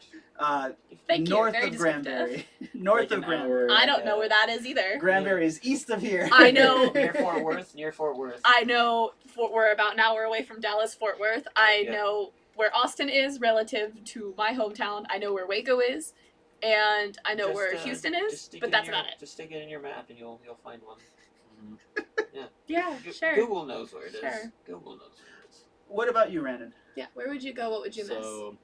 Thank you. North Very of descriptive. Granbury. North Like of an Granbury. hour. I don't know where that is either. Granbury is east of here. I know. Near Fort Worth. Near Fort Worth. I know we're about an hour away from Dallas, Fort Worth. I Yeah. know where Austin is relative to my hometown. I know where Waco is, and I know Just, where just Houston stick is. it But in that's your- about it. Just stick it in your map and you'll find one. Yeah, sure. Google knows where it is. Sure. Google knows where it is. What about you, Randon? Yeah, where would you go? What would you miss? So,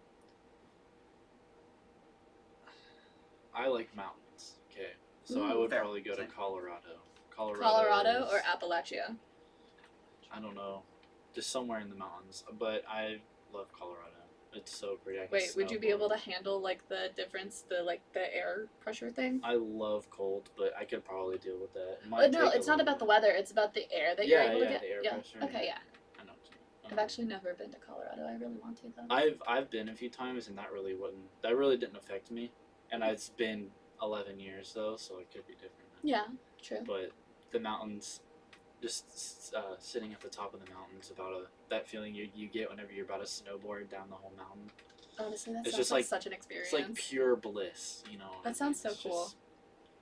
I like mountains. Okay, so I Ooh, would fair. probably go to Same. Colorado. Colorado is- or Appalachia? I don't know, just somewhere in the mountains. But I love Colorado. It's so pretty. I can Wait, would you be able to snowboard. handle like the difference, the air pressure thing? I love cold, but I could probably deal with that. It might But no, take a it's not little about the bit. weather. It's about the air that Yeah, you're able yeah, to get. the air yeah. pressure. Okay, yeah. I know. I've actually never been to Colorado. I really want to though. I've been a few times, and that really didn't affect me. And it's been 11 years though, so it could be different. Yeah, true. But the mountains, just sitting at the top of the mountains, that feeling you get whenever you're about to snowboard down the whole mountain. Honestly, that It's sounds just like like- such an experience. It's like pure bliss, you know. what I That sounds mean? so It's cool. just-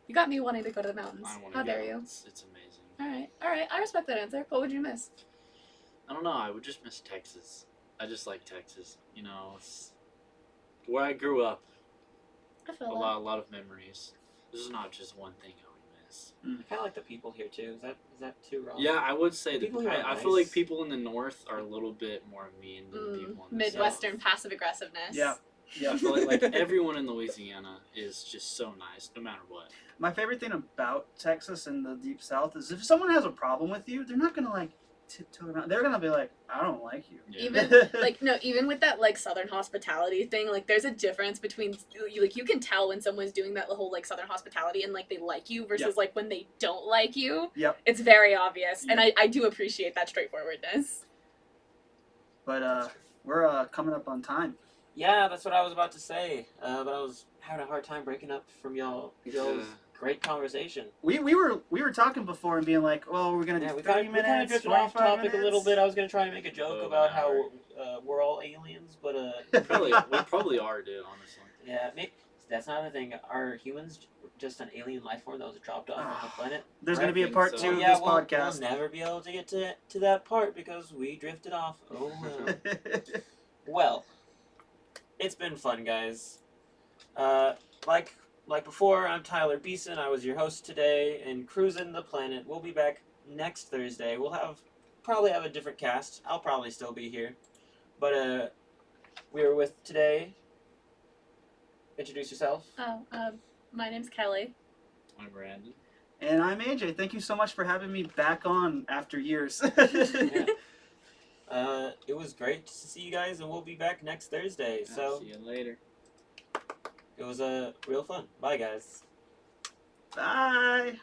You got me wanting to go to the mountains. I want How to dare go. you? It's amazing. All right. I respect that answer. What would you miss? I don't know. I would just miss Texas. I just like Texas. You know, it's where I grew up. I feel A that. lot of memories. This is not just one thing I would miss. I kind of like the people here too. Is that too wrong? Yeah, I would say that. People here are I feel like nice. people in the north are a little bit more mean than people in the Midwestern south. passive aggressiveness. Yeah. I feel like everyone in Louisiana is just so nice, no matter what. My favorite thing about Texas and the deep south is if someone has a problem with you, they're not gonna like tiptoe around. They're gonna be like, I don't like you. Yeah. Even even with that like Southern hospitality thing, like there's a difference between you can tell when someone's doing that whole like Southern hospitality and like they like you versus Yep. like when they don't like you. Yep. It's very obvious, and Yep. I do appreciate that straightforwardness. But we're coming up on time. Yeah, that's what I was about to say. But I was having a hard time breaking up from y'all's great conversation. We were talking before and being like, well, we're gonna do Yeah, we 30 kind of minutes, drifted off 45 topic a little minutes. bit. I was gonna try and make a joke Oh, about an how we're all aliens, but we probably are, dude. Honestly. yeah, that's not the thing. Are humans just an alien life form that was dropped off on the planet? There's I going to be a think part so. 2 of yeah, this we'll podcast. never be able to get to that part because we drifted off. Oh well. Well, it's been fun, guys. Like before, I'm Tyler Beeson. I was your host today, and Cruisin' the Planet. We'll be back next Thursday. We'll probably have a different cast. I'll probably still be here, but we are with today. Introduce yourself. Oh, my name's Kelly. I'm Brandon. And I'm AJ. Thank you so much for having me back on after years. Yeah. It was great to see you guys, and we'll be back next Thursday. So See you later. it was real fun. Bye, guys. Bye.